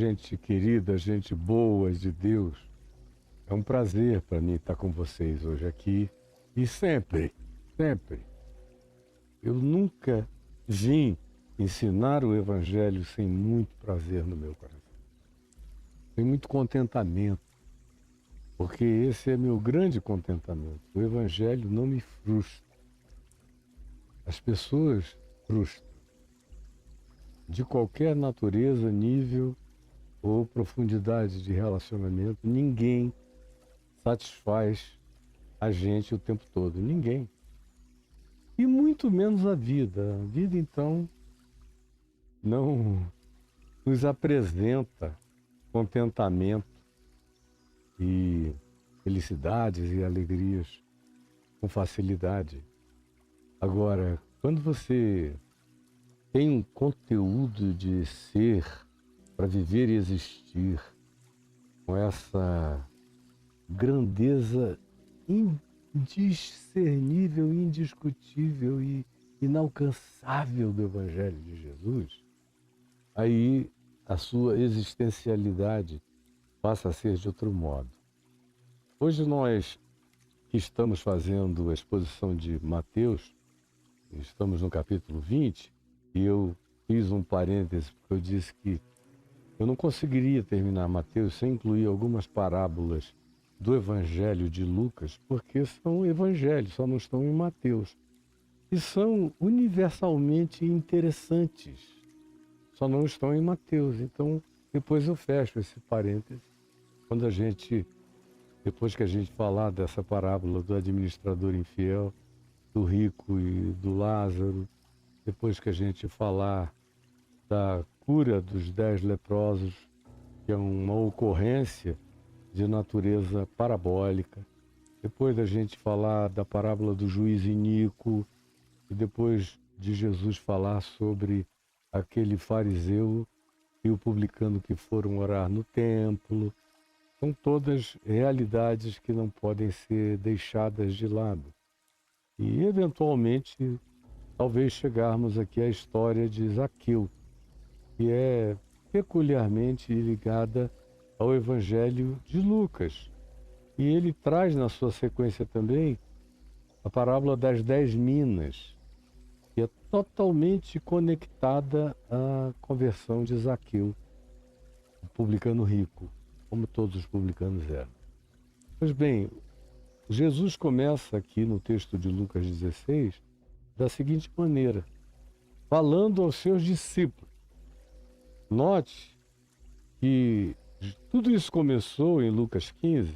Gente querida, gente boa de Deus, é um prazer para mim estar com vocês hoje aqui e sempre, sempre. Eu nunca vim ensinar o Evangelho sem muito prazer no meu coração, sem muito contentamento, porque esse é meu grande contentamento. O Evangelho não me frustra. As pessoas frustram, de qualquer natureza, nível ou profundidade de relacionamento. Ninguém satisfaz a gente o tempo todo. Ninguém. E muito menos a vida. A vida, então, não nos apresenta contentamento e felicidades e alegrias com facilidade. Agora, quando você tem um conteúdo de ser para viver e existir com essa grandeza indiscernível, indiscutível e inalcançável do Evangelho de Jesus, aí a sua existencialidade passa a ser de outro modo. Hoje nós que estamos fazendo a exposição de Mateus, estamos no capítulo 20, e eu fiz um parêntese porque eu disse que eu não conseguiria terminar Mateus sem incluir algumas parábolas do Evangelho de Lucas, porque são evangelhos, só não estão em Mateus. E são universalmente interessantes, só não estão em Mateus. Então, depois eu fecho esse parêntese, quando depois que a gente falar dessa parábola do administrador infiel, do rico e do Lázaro, depois que a gente falar da cura dos 10 leprosos, que é uma ocorrência de natureza parabólica, depois da gente falar da parábola do juiz iníquo, e depois de Jesus falar sobre aquele fariseu e o publicano que foram orar no templo, são todas realidades que não podem ser deixadas de lado. E, eventualmente, talvez chegarmos aqui à história de Zaqueu, que é peculiarmente ligada ao Evangelho de Lucas. E ele traz na sua sequência também a parábola das 10 minas, que é totalmente conectada à conversão de Zaqueu, o publicano rico, como todos os publicanos eram. Pois bem, Jesus começa aqui no texto de Lucas 16 da seguinte maneira, falando aos seus discípulos. Note que tudo isso começou em Lucas 15,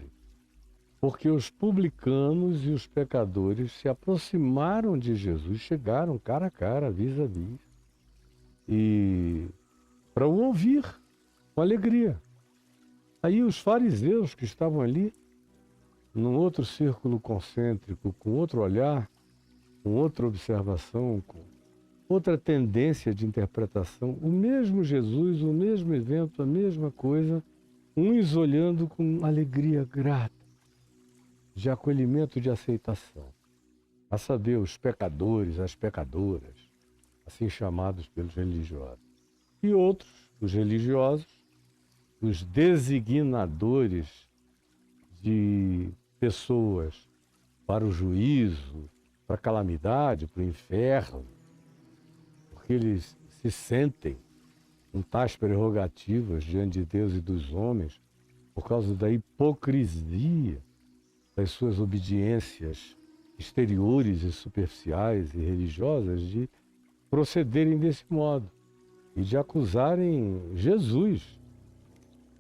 porque os publicanos e os pecadores se aproximaram de Jesus, chegaram cara a cara, vis a vis, e para o ouvir com alegria. Aí os fariseus que estavam ali, num outro círculo concêntrico, com outro olhar, com outra observação, com outra tendência de interpretação, o mesmo Jesus, o mesmo evento, a mesma coisa, uns olhando com alegria grata, de acolhimento, de aceitação. A saber, os pecadores, as pecadoras, assim chamados pelos religiosos. E outros, os religiosos, os designadores de pessoas para o juízo, para a calamidade, para o inferno, porque eles se sentem com tais prerrogativas diante de Deus e dos homens por causa da hipocrisia das suas obediências exteriores e superficiais e religiosas de procederem desse modo e de acusarem Jesus,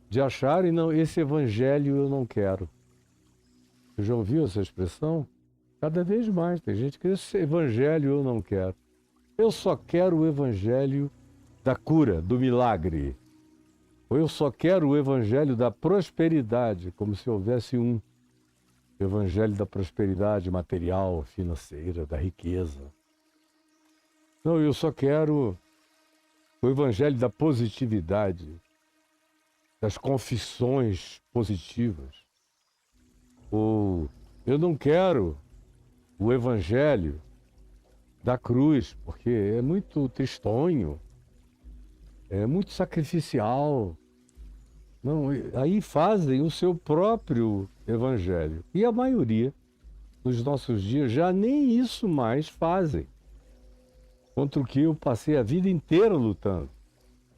de acharem, não, esse evangelho eu não quero. Você já ouviu essa expressão? Cada vez mais tem gente que esse evangelho eu não quero. Eu só quero o evangelho da cura, do milagre. Ou eu só quero o evangelho da prosperidade, como se houvesse um evangelho da prosperidade material, financeira, da riqueza. Não, eu só quero o evangelho da positividade, das confissões positivas. Ou eu não quero o evangelho da cruz, porque é muito tristonho, é muito sacrificial, Não, aí fazem o seu próprio evangelho. E a maioria, nos nossos dias, já nem isso mais fazem. Contra o que eu passei a vida inteira lutando.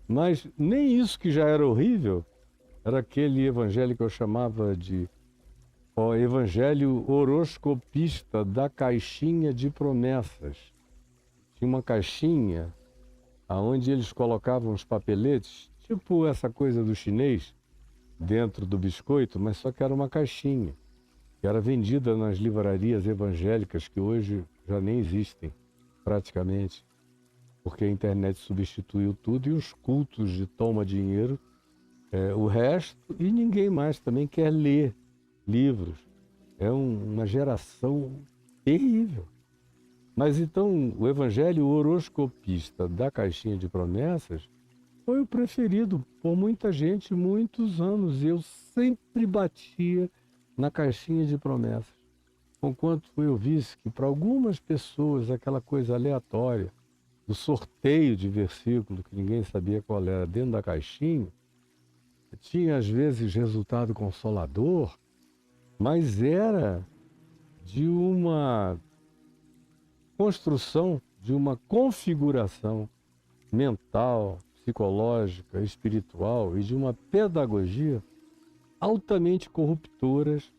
Mas nem isso, que já era horrível, era aquele evangelho que eu chamava de evangelho horoscopista da caixinha de promessas. Tinha uma caixinha onde eles colocavam os papeletes, tipo essa coisa do chinês, dentro do biscoito, mas só que era uma caixinha, que era vendida nas livrarias evangélicas, que hoje já nem existem, praticamente, porque a internet substituiu tudo e os cultos de toma dinheiro, o resto, e ninguém mais também quer ler livros. É uma geração terrível. Mas então, o evangelho horoscopista da caixinha de promessas foi o preferido por muita gente, muitos anos. Eu sempre batia na caixinha de promessas. Conquanto eu visse que para algumas pessoas aquela coisa aleatória, do sorteio de versículo, que ninguém sabia qual era, dentro da caixinha, tinha às vezes resultado consolador, mas era de uma construção, de uma configuração mental, psicológica, espiritual e de uma pedagogia altamente corruptoras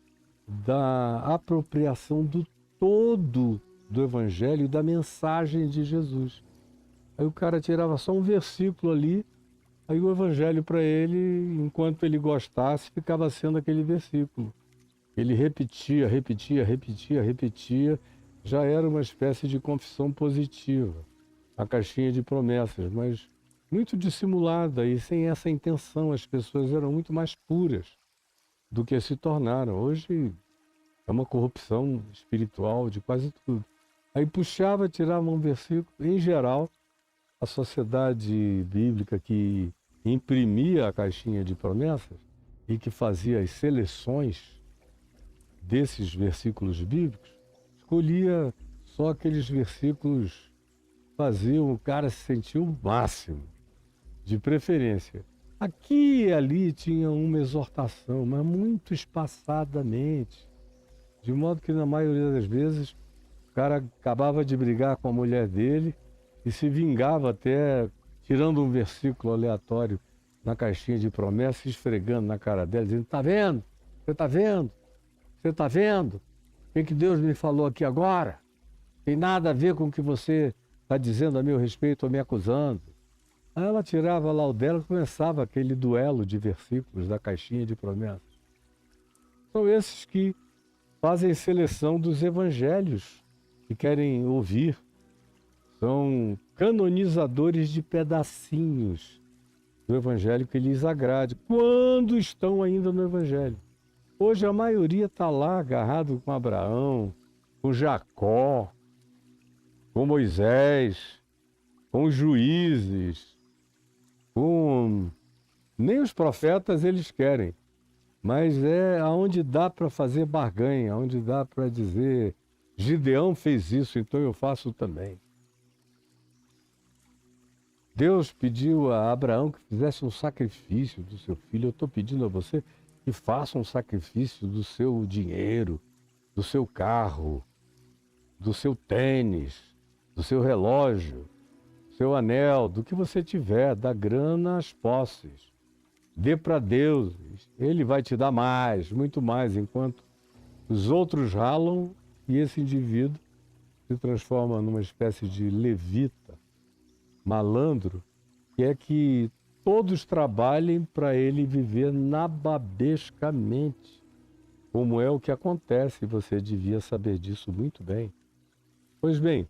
da apropriação do todo do Evangelho e da mensagem de Jesus. Aí o cara tirava só um versículo ali, aí o Evangelho para ele, enquanto ele gostasse, ficava sendo aquele versículo. Ele repetia, repetia, repetia, repetia, já era uma espécie de confissão positiva, a caixinha de promessas, mas muito dissimulada e sem essa intenção. As pessoas eram muito mais puras do que se tornaram. Hoje é uma corrupção espiritual de quase tudo. Aí puxava, tirava um versículo. Em geral, a sociedade bíblica que imprimia a caixinha de promessas e que fazia as seleções desses versículos bíblicos, escolhia só aqueles versículos que faziam o cara se sentir o máximo, de preferência. Aqui e ali tinha uma exortação, mas muito espaçadamente, de modo que na maioria das vezes o cara acabava de brigar com a mulher dele e se vingava até tirando um versículo aleatório na caixinha de promessas, esfregando na cara dela, dizendo: "Tá vendo? Você tá vendo? Você tá vendo? O que Deus me falou aqui agora? Tem nada a ver com o que você está dizendo a meu respeito ou me acusando." Aí ela tirava lá o dela e começava aquele duelo de versículos da caixinha de promessas. São esses que fazem seleção dos evangelhos que querem ouvir. São canonizadores de pedacinhos do evangelho que lhes agrade, quando estão ainda no evangelho. Hoje a maioria está lá agarrado com Abraão, com Jacó, com Moisés, com os juízes, com... Nem os profetas eles querem, mas é aonde dá para fazer barganha, aonde dá para dizer: Gideão fez isso, então eu faço também. Deus pediu a Abraão que fizesse um sacrifício do seu filho. Eu estou pedindo a você que faça um sacrifício do seu dinheiro, do seu carro, do seu tênis, do seu relógio, do seu anel, do que você tiver, da grana às posses. Dê para Deus, Ele vai te dar mais, muito mais, enquanto os outros ralam e esse indivíduo se transforma numa espécie de levita, malandro, que é que todos trabalhem para ele viver nababescamente, como é o que acontece, e você devia saber disso muito bem. Pois bem,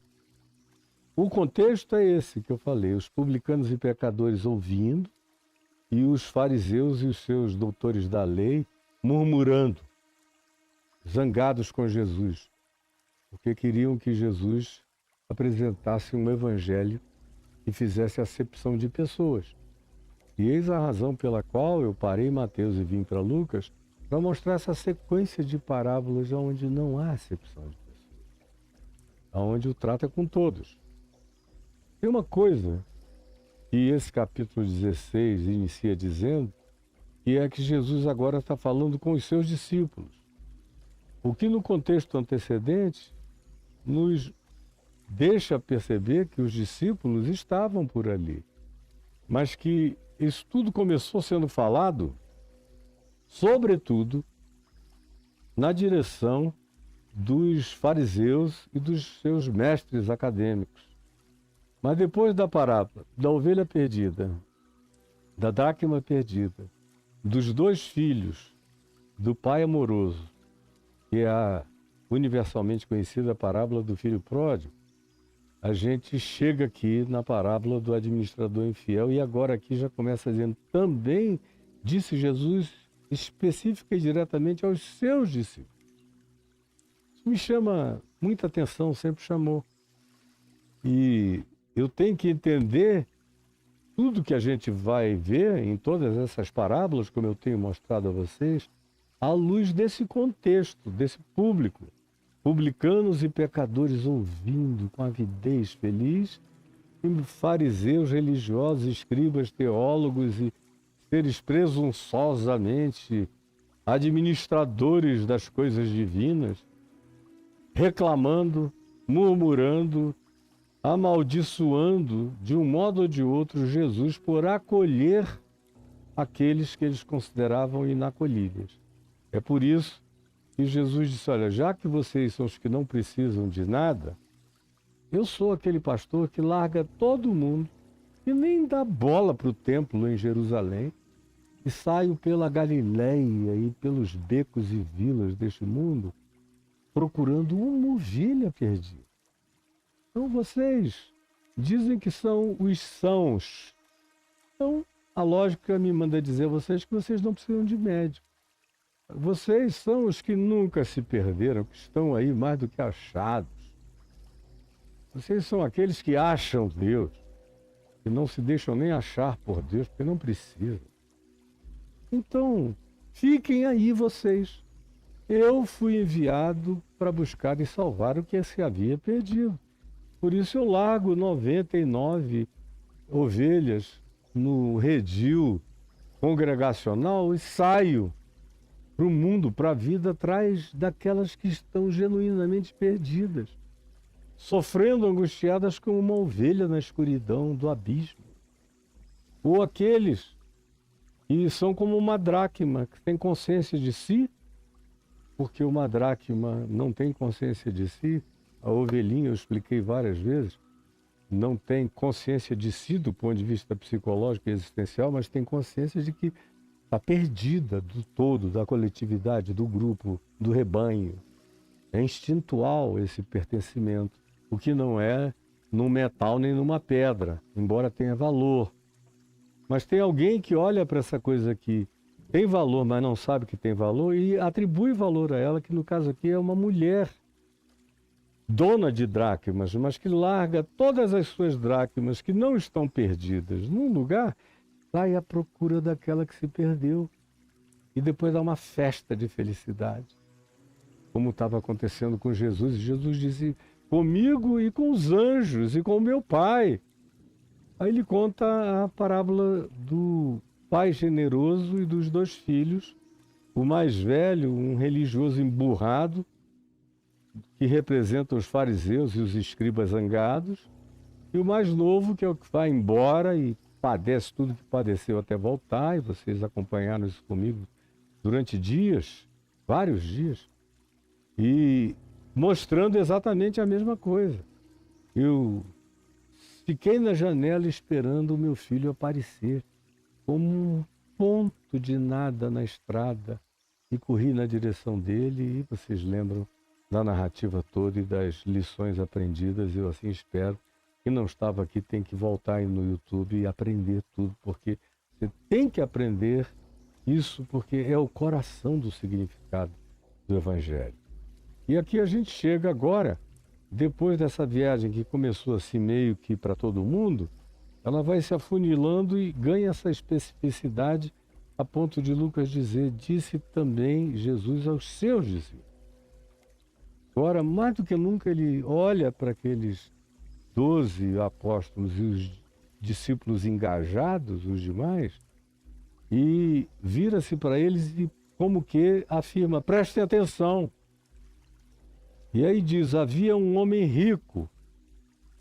o contexto é esse que eu falei: os publicanos e pecadores ouvindo, e os fariseus e os seus doutores da lei murmurando, zangados com Jesus, porque queriam que Jesus apresentasse um evangelho que fizesse acepção de pessoas. E eis a razão pela qual eu parei em Mateus e vim para Lucas, para mostrar essa sequência de parábolas onde não há acepção de pessoas, onde o trato é com todos. Tem uma coisa que esse capítulo 16 inicia dizendo, que é que Jesus agora está falando com os seus discípulos. O que no contexto antecedente nos deixa perceber que os discípulos estavam por ali, mas que isso tudo começou sendo falado, sobretudo, na direção dos fariseus e dos seus mestres acadêmicos. Mas depois da parábola da ovelha perdida, da dracma perdida, dos dois filhos, do pai amoroso, que é a universalmente conhecida parábola do filho pródigo, a gente chega aqui na parábola do administrador infiel e agora aqui já começa dizendo, também disse Jesus específica e diretamente aos seus discípulos. Isso me chama muita atenção, sempre chamou. E eu tenho que entender tudo que a gente vai ver em todas essas parábolas, como eu tenho mostrado a vocês, à luz desse contexto, desse público. Publicanos e pecadores ouvindo com avidez feliz, e fariseus, religiosos, escribas, teólogos e seres presunçosamente administradores das coisas divinas, reclamando, murmurando, amaldiçoando de um modo ou de outro Jesus por acolher aqueles que eles consideravam inacolhíveis. É por isso que Jesus disse, olha, já que vocês são os que não precisam de nada, eu sou aquele pastor que larga todo mundo e nem dá bola para o templo em Jerusalém e saio pela Galileia e pelos becos e vilas deste mundo procurando uma ovelha perdida. Então vocês dizem que são os sãos. Então a lógica me manda dizer a vocês que vocês não precisam de médico. Vocês são os que nunca se perderam, que estão aí mais do que achados. Vocês são aqueles que acham Deus, que não se deixam nem achar por Deus, porque não precisam. Então, fiquem aí vocês. Eu fui enviado para buscar e salvar o que se havia perdido. Por isso eu largo 99 ovelhas no redil congregacional e saio para o mundo, para a vida, atrás daquelas que estão genuinamente perdidas, sofrendo angustiadas como uma ovelha na escuridão do abismo. Ou aqueles que são como uma dracma, que tem consciência de si, porque uma dracma não tem consciência de si, a ovelhinha, eu expliquei várias vezes, não tem consciência de si do ponto de vista psicológico e existencial, mas tem consciência de que está perdida do todo, da coletividade, do grupo, do rebanho. É instintual esse pertencimento, o que não é num metal nem numa pedra, embora tenha valor. Mas tem alguém que olha para essa coisa que tem valor, mas não sabe que tem valor e atribui valor a ela, que no caso aqui é uma mulher dona de dracmas, mas que larga todas as suas dracmas que não estão perdidas num lugar, vai à procura daquela que se perdeu e depois dá uma festa de felicidade, como estava acontecendo com Jesus. E Jesus dizia, comigo e com os anjos e com o meu Pai. Aí ele conta a parábola do pai generoso e dos dois filhos, o mais velho, um religioso emburrado, que representa os fariseus e os escribas zangados, e o mais novo, que é o que vai embora e padece tudo que padeceu até voltar, e vocês acompanharam isso comigo durante dias, vários dias, e mostrando exatamente a mesma coisa. Eu fiquei na janela esperando o meu filho aparecer, como um ponto de nada na estrada, e corri na direção dele, e vocês lembram da narrativa toda e das lições aprendidas. Eu assim espero. Quem não estava aqui tem que voltar aí no YouTube e aprender tudo, porque você tem que aprender isso, porque é o coração do significado do Evangelho. E aqui a gente chega agora, depois dessa viagem que começou assim meio que para todo mundo, ela vai se afunilando e ganha essa especificidade a ponto de Lucas dizer, disse também Jesus aos seus discípulos. Agora, mais do que nunca, ele olha para aqueles 12 apóstolos e os discípulos engajados, os demais, e vira-se para eles e como que afirma: prestem atenção. E aí diz: havia um homem rico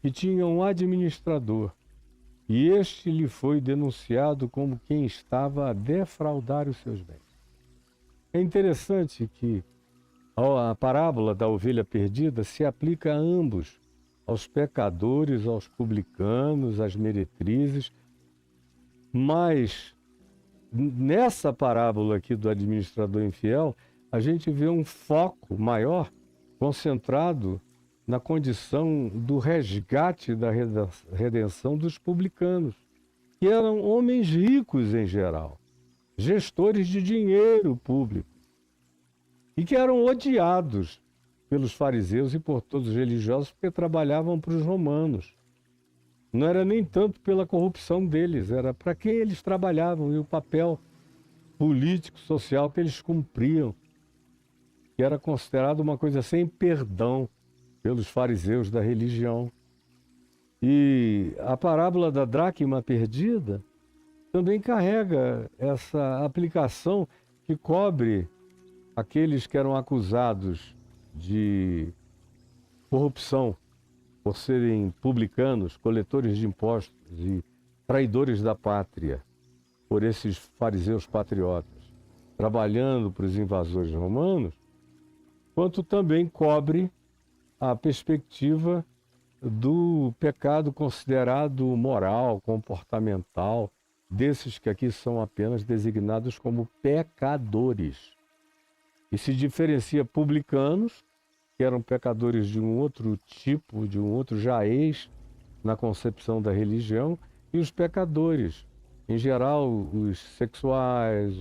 que tinha um administrador, e este lhe foi denunciado como quem estava a defraudar os seus bens. É interessante que a parábola da ovelha perdida se aplica a ambos, aos pecadores, aos publicanos, às meretrizes, mas nessa parábola aqui do administrador infiel, a gente vê um foco maior concentrado na condição do resgate da redenção dos publicanos, que eram homens ricos em geral, gestores de dinheiro público, e que eram odiados pelos fariseus e por todos os religiosos porque trabalhavam para os romanos. Não era nem tanto pela corrupção deles, era para quem eles trabalhavam e o papel político, social que eles cumpriam, que era considerado uma coisa sem perdão pelos fariseus da religião. E a parábola da dracma perdida também carrega essa aplicação que cobre aqueles que eram acusados de corrupção por serem publicanos, coletores de impostos e traidores da pátria, por esses fariseus patriotas, trabalhando para os invasores romanos, quanto também cobre a perspectiva do pecado considerado moral, comportamental, desses que aqui são apenas designados como pecadores. E se diferencia publicanos, que eram pecadores de um outro tipo, de um outro jaez na concepção da religião, e os pecadores, em geral, os sexuais,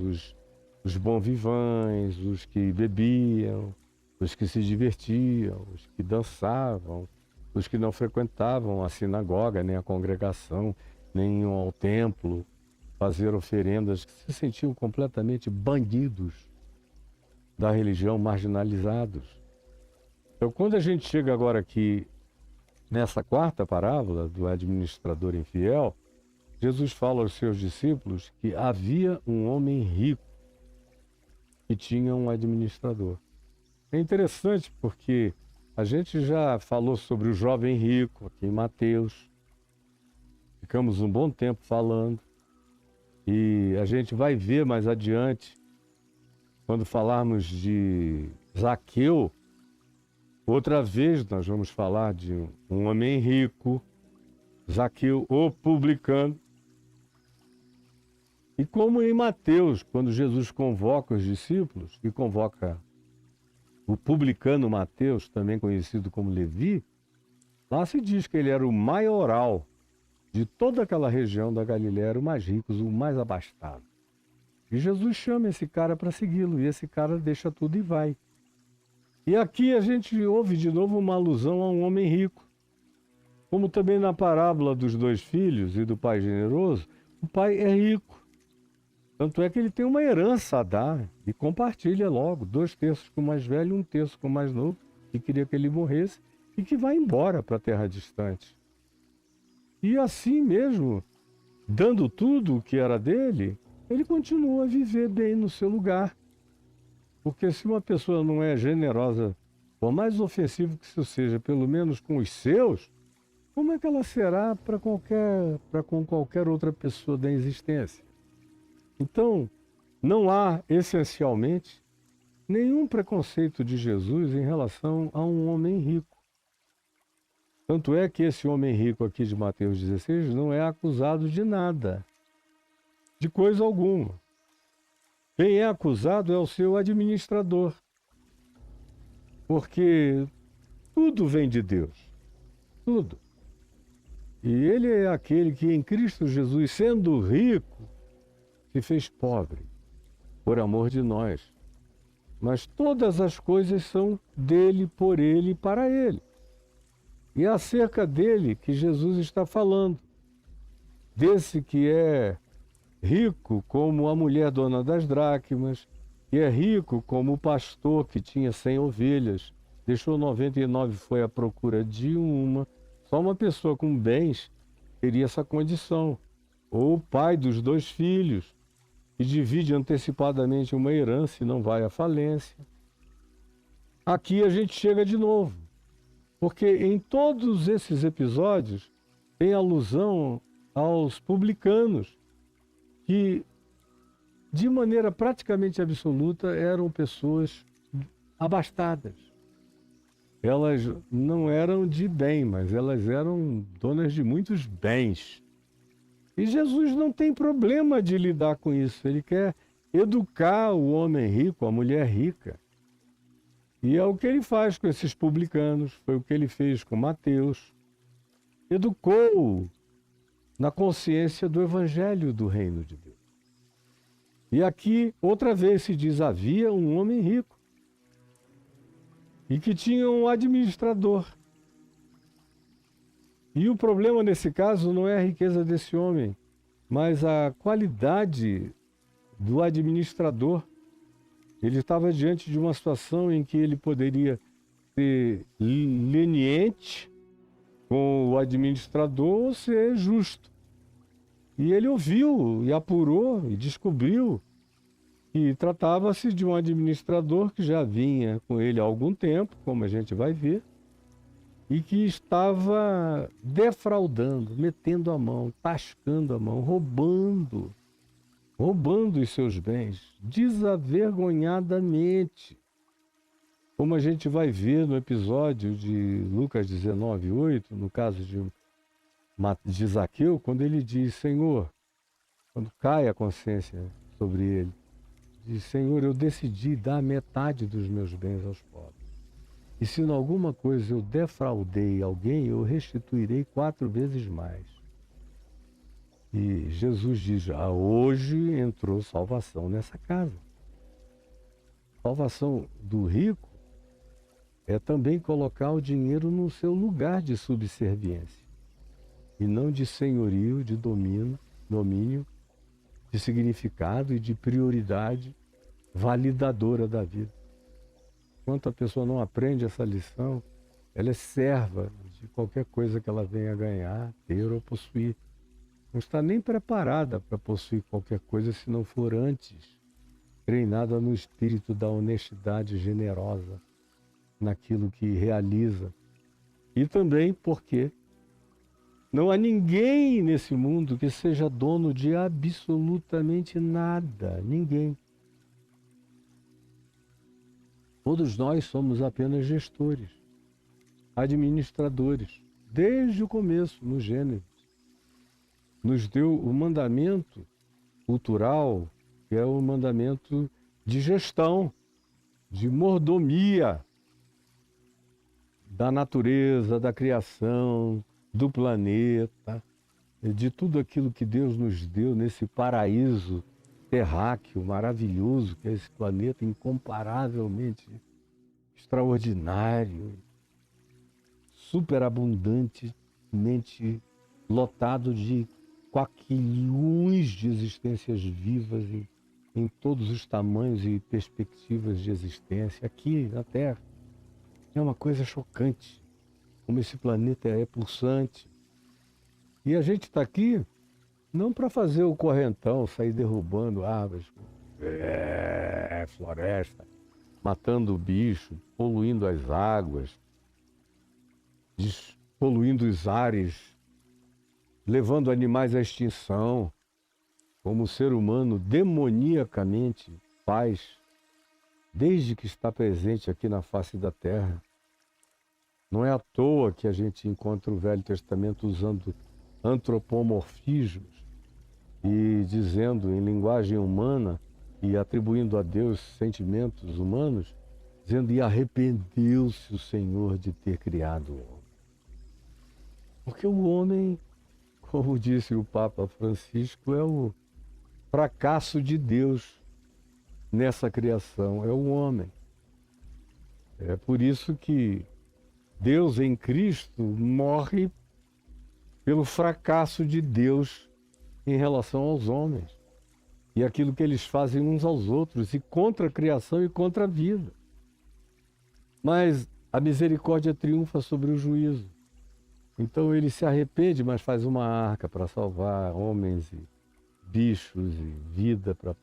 os bons-vivants, os que bebiam, os que se divertiam, os que dançavam, os que não frequentavam a sinagoga, nem a congregação, nem iam ao templo fazer oferendas, que se sentiam completamente bandidos da religião, marginalizados. Então, quando a gente chega agora aqui nessa quarta parábola do administrador infiel, Jesus fala aos seus discípulos que havia um homem rico que tinha um administrador. É interessante porque a gente já falou sobre o jovem rico aqui em Mateus, ficamos um bom tempo falando, e a gente vai ver mais adiante, quando falarmos de Zaqueu, outra vez nós vamos falar de um homem rico, Zaqueu, o publicano. E como em Mateus, quando Jesus convoca os discípulos, e convoca o publicano Mateus, também conhecido como Levi, lá se diz que ele era o maioral de toda aquela região da Galiléia, era o mais rico, o mais abastado. E Jesus chama esse cara para segui-lo, e esse cara deixa tudo e vai. E aqui a gente ouve de novo uma alusão a um homem rico. Como também na parábola dos dois filhos e do pai generoso, o pai é rico. Tanto é que ele tem uma herança a dar e compartilha logo, 2/3 com o mais velho e 1/3 com o mais novo, que queria que ele morresse e que vai embora para a terra distante. E assim mesmo, dando tudo o que era dele, ele continua a viver bem no seu lugar. Porque se uma pessoa não é generosa, por mais ofensivo que isso seja, pelo menos com os seus, como é que ela será para com qualquer outra pessoa da existência? Então, não há, essencialmente, nenhum preconceito de Jesus em relação a um homem rico. Tanto é que esse homem rico aqui de Mateus 16 não é acusado de nada, de coisa alguma. Quem é acusado é o seu administrador, porque tudo vem de Deus, tudo. E ele é aquele que em Cristo Jesus, sendo rico, se fez pobre, por amor de nós. Mas todas as coisas são dele, por ele e para ele. E é acerca dele que Jesus está falando. Desse que é rico como a mulher dona das dracmas, que é rico como o pastor que tinha 100 ovelhas, deixou 99 e foi à procura de uma. Só uma pessoa com bens teria essa condição. Ou o pai dos 2 filhos, e divide antecipadamente uma herança e não vai à falência. Aqui a gente chega de novo, porque em todos esses episódios tem alusão aos publicanos, que de maneira praticamente absoluta eram pessoas abastadas. Elas não eram de bem, mas elas eram donas de muitos bens. E Jesus não tem problema de lidar com isso. Ele quer educar o homem rico, a mulher rica. E é o que ele faz com esses publicanos, foi o que ele fez com Mateus. Educou na consciência do evangelho do reino de Deus. E aqui, outra vez se diz, havia um homem rico e que tinha um administrador. E o problema nesse caso não é a riqueza desse homem, mas a qualidade do administrador. Ele estava diante de uma situação em que ele poderia ser leniente com o administrador ou ser justo. E ele ouviu e apurou e descobriu que tratava-se de um administrador que já vinha com ele há algum tempo, como a gente vai ver, e que estava defraudando, metendo a mão, tascando a mão, roubando os seus bens, desavergonhadamente. Como a gente vai ver no episódio de Lucas 19:8, no caso de Zaqueu, quando ele diz, Senhor, quando cai a consciência sobre ele, diz, Senhor, eu decidi dar metade dos meus bens aos pobres. E se em alguma coisa eu defraudei alguém, eu restituirei 4 vezes mais. E Jesus diz, hoje entrou salvação nessa casa. Salvação do rico é também colocar o dinheiro no seu lugar de subserviência. E não de senhorio, de domínio, de significado e de prioridade validadora da vida. Enquanto a pessoa não aprende essa lição, ela é serva de qualquer coisa que ela venha ganhar, ter ou possuir. Não está nem preparada para possuir qualquer coisa se não for antes treinada no espírito da honestidade generosa, naquilo que realiza. E também porque não há ninguém nesse mundo que seja dono de absolutamente nada. Ninguém. Todos nós somos apenas gestores, administradores. Desde o começo, no Gênesis, nos deu o mandamento cultural, que é o mandamento de gestão, de mordomia da natureza, da criação, do planeta, de tudo aquilo que Deus nos deu nesse paraíso terráqueo maravilhoso, que é esse planeta incomparavelmente extraordinário, superabundantemente lotado de quaquilhões de existências vivas em todos os tamanhos e perspectivas de existência. Aqui na Terra é uma coisa chocante, como esse planeta é pulsante. E a gente está aqui não para fazer o correntão, sair derrubando árvores, floresta, matando bicho, poluindo as águas, poluindo os ares, levando animais à extinção, como o ser humano demoniacamente faz, desde que está presente aqui na face da Terra. Não é à toa que a gente encontra o Velho Testamento usando antropomorfismos e dizendo em linguagem humana e atribuindo a Deus sentimentos humanos, dizendo, e arrependeu-se o Senhor de ter criado o homem. Porque o homem, como disse o Papa Francisco, é o fracasso de Deus nessa criação, é o homem. É por isso que Deus em Cristo morre pelo fracasso de Deus em relação aos homens e aquilo que eles fazem uns aos outros e contra a criação e contra a vida. Mas a misericórdia triunfa sobre o juízo. Então ele se arrepende, mas faz uma arca para salvar homens e bichos e vida para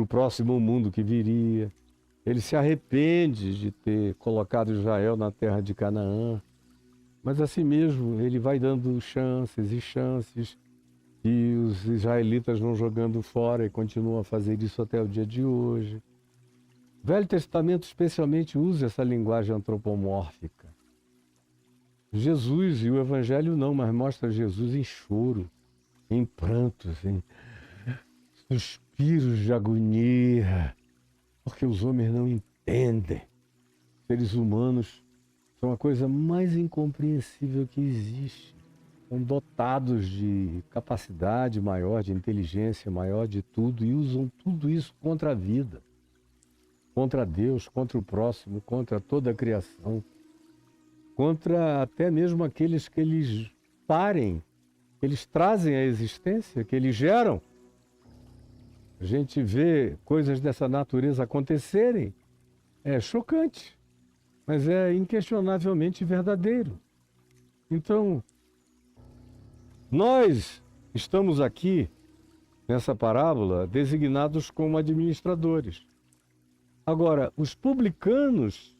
para o próximo mundo que viria. Ele se arrepende de ter colocado Israel na terra de Canaã. Mas assim mesmo, ele vai dando chances e chances, e os israelitas vão jogando fora e continuam a fazer isso até o dia de hoje. O Velho Testamento especialmente usa essa linguagem antropomórfica. Jesus e o Evangelho não, mas mostra Jesus em choro, em prantos, em suspiros de agonia, porque os homens não entendem. Seres humanos são a coisa mais incompreensível que existe. São dotados de capacidade maior, de inteligência maior, de tudo, e usam tudo isso contra a vida, contra Deus, contra o próximo, contra toda a criação, contra até mesmo aqueles que eles parem, que eles trazem à existência, que eles geram. A gente vê coisas dessa natureza acontecerem, é chocante, mas é inquestionavelmente verdadeiro. Então, nós estamos aqui, nessa parábola, designados como administradores. Agora, os publicanos,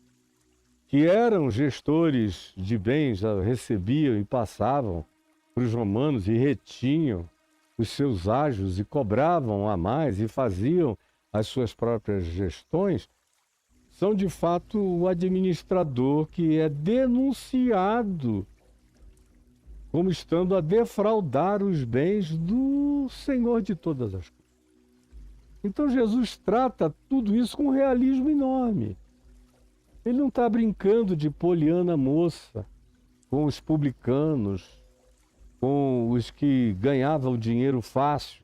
que eram gestores de bens, recebiam e passavam para os romanos e retinham os seus ágios e cobravam a mais e faziam as suas próprias gestões, são de fato o administrador que é denunciado como estando a defraudar os bens do Senhor de todas as coisas. Então Jesus trata tudo isso com um realismo enorme. Ele não está brincando de Poliana moça com os publicanos, com os que ganhavam dinheiro fácil.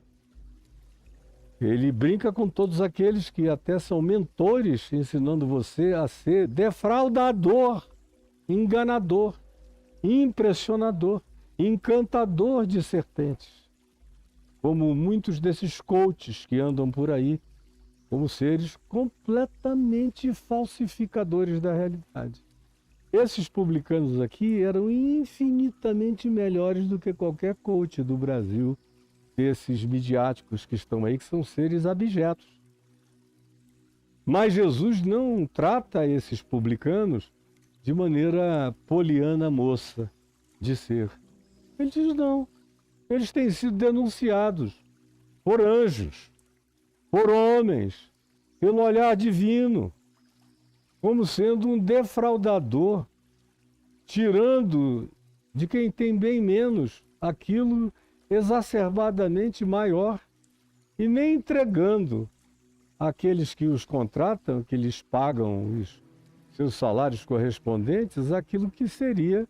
Ele brinca com todos aqueles que até são mentores, ensinando você a ser defraudador, enganador, impressionador, encantador de serpentes. Como muitos desses coaches que andam por aí, como seres completamente falsificadores da realidade. Esses publicanos aqui eram infinitamente melhores do que qualquer coach do Brasil, desses midiáticos que estão aí, que são seres abjetos. Mas Jesus não trata esses publicanos de maneira poliana moça de ser. Ele diz não. Eles têm sido denunciados por anjos, por homens, pelo olhar divino, como sendo um defraudador, tirando de quem tem bem menos aquilo exacerbadamente maior e nem entregando àqueles que os contratam, que lhes pagam os seus salários correspondentes, aquilo que seria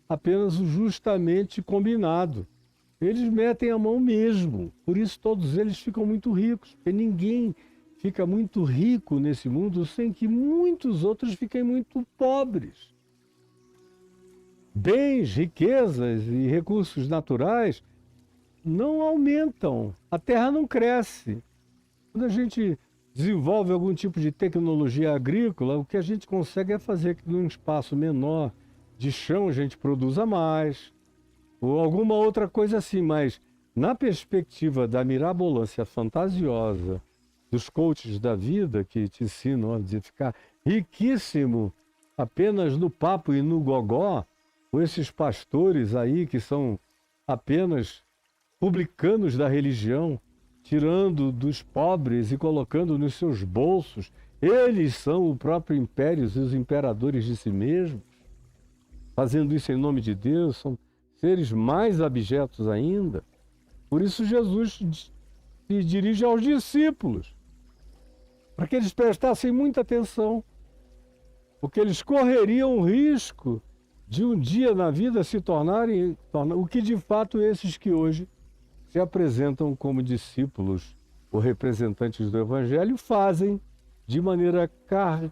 apenas o justamente combinado. Eles metem a mão mesmo, por isso todos eles ficam muito ricos, porque ninguém fica muito rico nesse mundo sem que muitos outros fiquem muito pobres. Bens, riquezas e recursos naturais não aumentam, a terra não cresce. Quando a gente desenvolve algum tipo de tecnologia agrícola, o que a gente consegue é fazer que num espaço menor de chão a gente produza mais, ou alguma outra coisa assim, mas na perspectiva da mirabolância fantasiosa dos coaches da vida que te ensinam a ficar riquíssimo apenas no papo e no gogó, ou esses pastores aí que são apenas publicanos da religião, tirando dos pobres e colocando nos seus bolsos, eles são o próprio império e os imperadores de si mesmos, fazendo isso em nome de Deus, são seres mais abjetos ainda. Por isso Jesus se dirige aos discípulos, para que eles prestassem muita atenção, porque eles correriam o risco de um dia na vida se tornarem o que de fato esses que hoje se apresentam como discípulos ou representantes do Evangelho fazem de maneira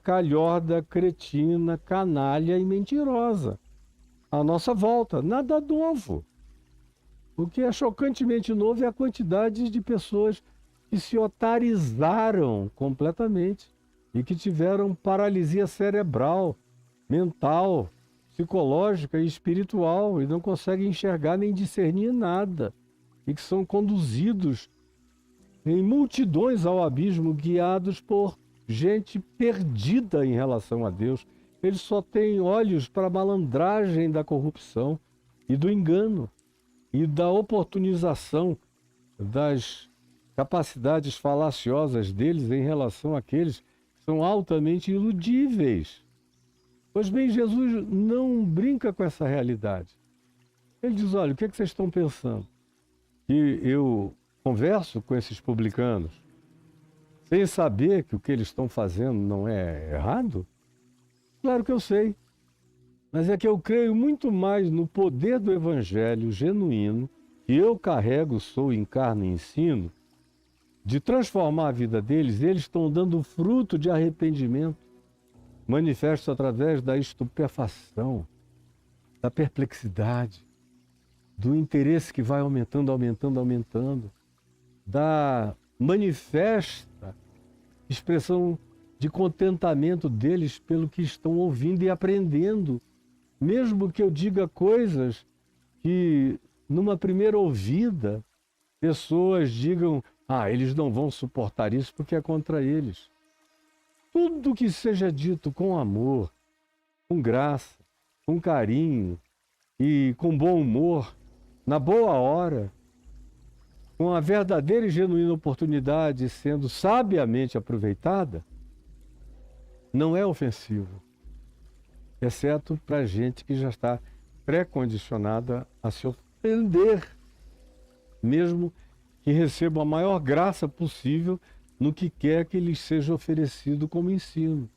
calhorda, cretina, canalha e mentirosa. À nossa volta, nada novo. O que é chocantemente novo é a quantidade de pessoas que se otarizaram completamente e que tiveram paralisia cerebral, mental, psicológica e espiritual e não conseguem enxergar nem discernir nada e que são conduzidos em multidões ao abismo, guiados por gente perdida em relação a Deus. Eles só têm olhos para a malandragem da corrupção e do engano e da oportunização das capacidades falaciosas deles em relação àqueles que são altamente iludíveis. Pois bem, Jesus não brinca com essa realidade. Ele diz, olha, o que é que vocês estão pensando? Que eu converso com esses publicanos sem saber que o que eles estão fazendo não é errado? Claro que eu sei. Mas é que eu creio muito mais no poder do evangelho genuíno que eu carrego, sou, encarno e ensino, de transformar a vida deles. Eles estão dando fruto de arrependimento, manifesto através da estupefação, da perplexidade, do interesse que vai aumentando, aumentando, aumentando, da manifesta expressão de contentamento deles pelo que estão ouvindo e aprendendo, mesmo que eu diga coisas que, numa primeira ouvida, pessoas digam, eles não vão suportar isso porque é contra eles. Tudo que seja dito com amor, com graça, com carinho e com bom humor, na boa hora, com a verdadeira e genuína oportunidade sendo sabiamente aproveitada, não é ofensivo, exceto para gente que já está pré-condicionada a se ofender, mesmo que receba a maior graça possível no que quer que lhes seja oferecido como ensino.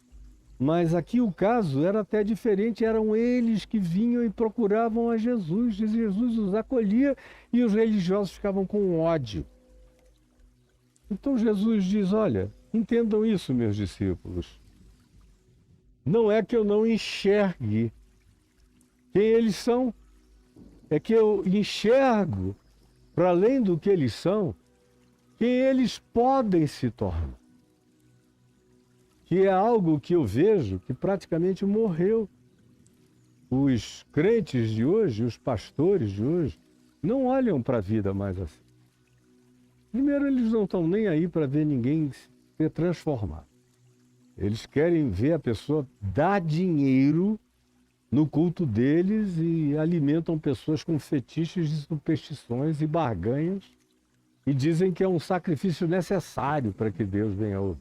Mas aqui o caso era até diferente, eram eles que vinham e procuravam a Jesus, e Jesus os acolhia e os religiosos ficavam com ódio. Então Jesus diz, olha, entendam isso, meus discípulos. Não é que eu não enxergue quem eles são, é que eu enxergo, para além do que eles são, quem eles podem se tornar. Que é algo que eu vejo que praticamente morreu. Os crentes de hoje, os pastores de hoje, não olham para a vida mais assim. Primeiro, eles não estão nem aí para ver ninguém ser transformado. Eles querem ver a pessoa dar dinheiro no culto deles e alimentam pessoas com fetiches de superstições e barganhas e dizem que é um sacrifício necessário para que Deus venha ouvir.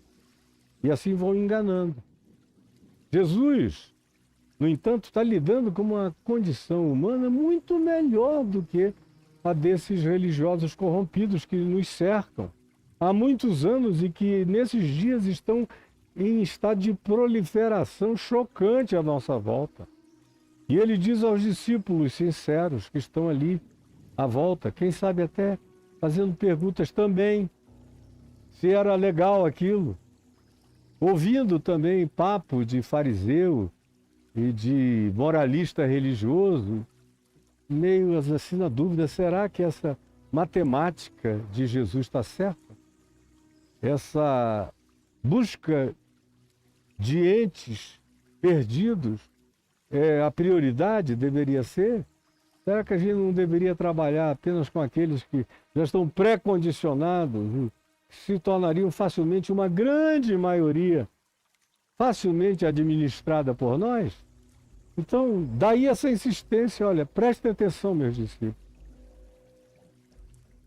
E assim vão enganando. Jesus, no entanto, está lidando com uma condição humana muito melhor do que a desses religiosos corrompidos que nos cercam há muitos anos e que nesses dias estão em estado de proliferação chocante à nossa volta. E ele diz aos discípulos sinceros que estão ali à volta, quem sabe até fazendo perguntas também, se era legal aquilo, ouvindo também papo de fariseu e de moralista religioso, meio assim na dúvida, será que essa matemática de Jesus está certa? Essa busca de entes perdidos, a prioridade deveria ser? Será que a gente não deveria trabalhar apenas com aqueles que já estão pré-condicionados, que se tornariam facilmente uma grande maioria, facilmente administrada por nós? Então, daí essa insistência, olha, prestem atenção, meus discípulos.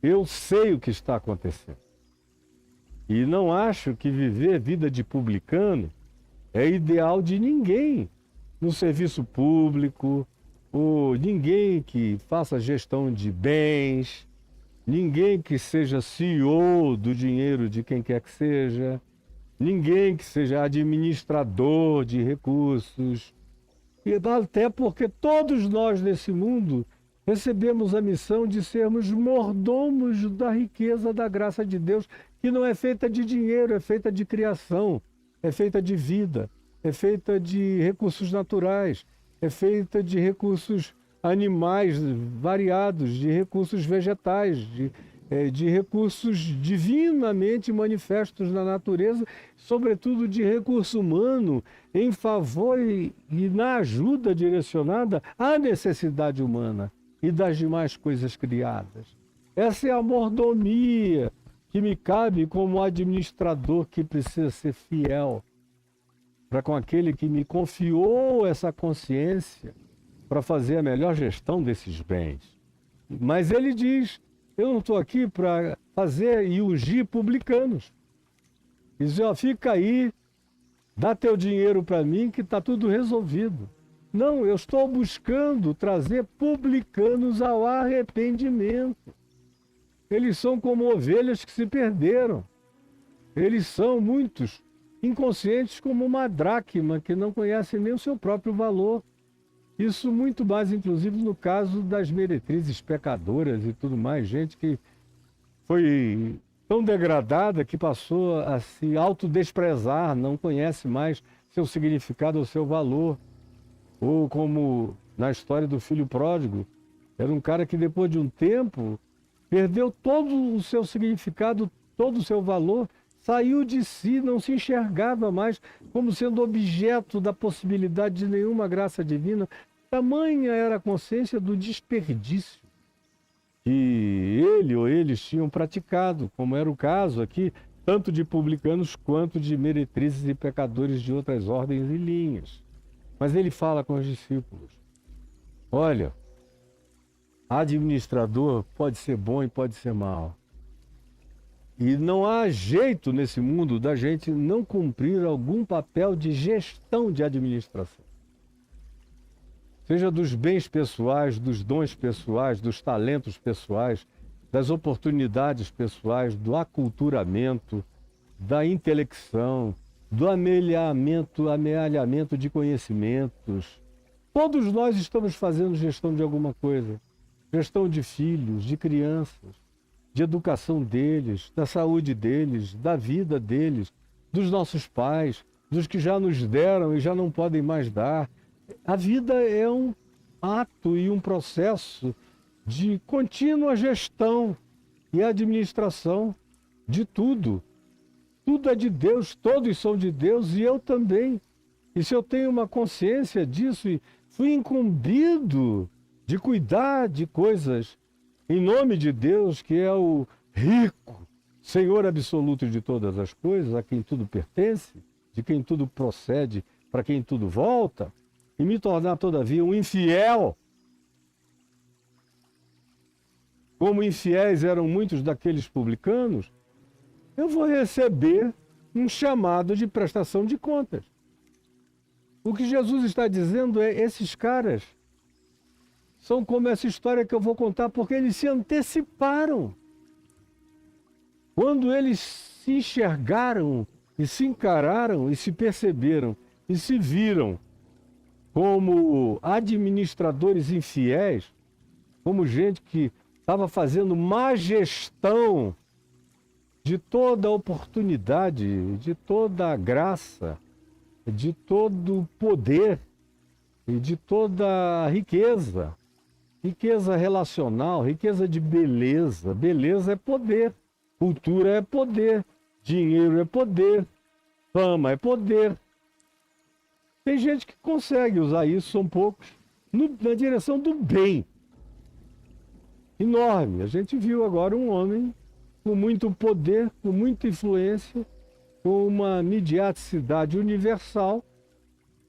Eu sei o que está acontecendo. E não acho que viver vida de publicano é ideal de ninguém no serviço público, ou ninguém que faça gestão de bens, ninguém que seja CEO do dinheiro de quem quer que seja, ninguém que seja administrador de recursos, e até porque todos nós nesse mundo recebemos a missão de sermos mordomos da riqueza da graça de Deus, que não é feita de dinheiro, é feita de criação, é feita de vida, é feita de recursos naturais, é feita de recursos animais variados, de recursos vegetais, de recursos divinamente manifestos na natureza, sobretudo de recurso humano em favor e na ajuda direcionada à necessidade humana e das demais coisas criadas. Essa é a mordomia que me cabe como administrador que precisa ser fiel para com aquele que me confiou essa consciência para fazer a melhor gestão desses bens. Mas ele diz, eu não estou aqui para fazer e ungir publicanos. Diz, ó, fica aí, dá teu dinheiro para mim que está tudo resolvido. Não, eu estou buscando trazer publicanos ao arrependimento. Eles são como ovelhas que se perderam. Eles são muitos inconscientes como uma dracma que não conhece nem o seu próprio valor. Isso muito mais, inclusive, no caso das meretrizes pecadoras e tudo mais, gente que foi tão degradada que passou a se autodesprezar, não conhece mais seu significado ou seu valor. Ou como na história do filho pródigo, era um cara que depois de um tempo perdeu todo o seu significado, todo o seu valor, saiu de si, não se enxergava mais como sendo objeto da possibilidade de nenhuma graça divina. Tamanha era a consciência do desperdício que ele ou eles tinham praticado, como era o caso aqui, tanto de publicanos quanto de meretrizes e pecadores de outras ordens e linhas. Mas ele fala com os discípulos, olha, administrador pode ser bom e pode ser mau. E não há jeito nesse mundo da gente não cumprir algum papel de gestão de administração. Seja dos bens pessoais, dos dons pessoais, dos talentos pessoais, das oportunidades pessoais, do aculturamento, da intelecção, do amealhamento de conhecimentos. Todos nós estamos fazendo gestão de alguma coisa. Gestão de filhos, de crianças, de educação deles, da saúde deles, da vida deles, dos nossos pais, dos que já nos deram e já não podem mais dar. A vida é um ato e um processo de contínua gestão e administração de tudo. Tudo é de Deus, todos são de Deus e eu também. E se eu tenho uma consciência disso e fui incumbido de cuidar de coisas em nome de Deus, que é o rico, Senhor absoluto de todas as coisas, a quem tudo pertence, de quem tudo procede, para quem tudo volta, e me tornar, todavia, um infiel, como infiéis eram muitos daqueles publicanos, eu vou receber um chamado de prestação de contas. O que Jesus está dizendo é, esses caras são como essa história que eu vou contar, porque eles se anteciparam. Quando eles se enxergaram e se encararam e se perceberam e se viram como administradores infiéis, como gente que estava fazendo má gestão de toda a oportunidade, de toda a graça, de todo o poder e de toda a riqueza. Riqueza relacional, riqueza de beleza. Beleza é poder, cultura é poder, dinheiro é poder, fama é poder. Tem gente que consegue usar isso, são poucos, na direção do bem. Enorme. A gente viu agora um homem com muito poder, com muita influência, com uma mediaticidade universal,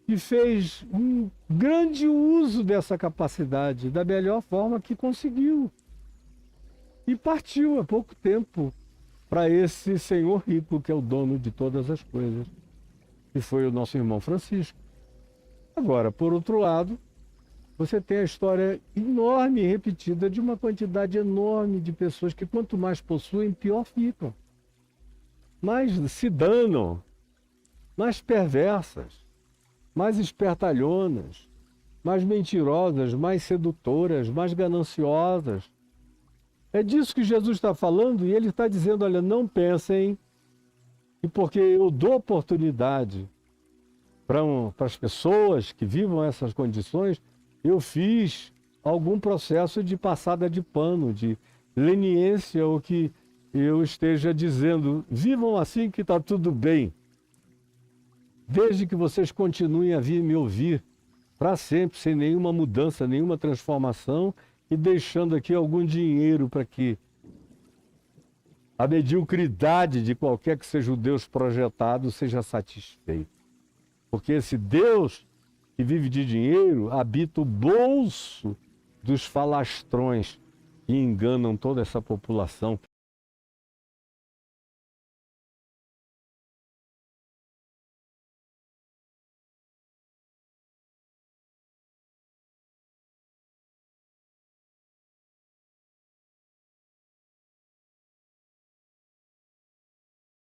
que fez um grande uso dessa capacidade, da melhor forma que conseguiu. E partiu há pouco tempo para esse senhor rico, que é o dono de todas as coisas, que foi o nosso irmão Francisco. Agora, por outro lado, você tem a história enorme e repetida de uma quantidade enorme de pessoas que quanto mais possuem, pior ficam. Mais se danam, mais perversas, mais espertalhonas, mais mentirosas, mais sedutoras, mais gananciosas. É disso que Jesus está falando e ele está dizendo, olha, não pensem que porque eu dou oportunidade para as pessoas que vivam essas condições, eu fiz algum processo de passada de pano, de leniência, ou que eu esteja dizendo, vivam assim que está tudo bem. Desde que vocês continuem a vir me ouvir para sempre, sem nenhuma mudança, nenhuma transformação, e deixando aqui algum dinheiro para que a mediocridade de qualquer que seja o Deus projetado seja satisfeito. Porque esse Deus que vive de dinheiro habita o bolso dos falastrões que enganam toda essa população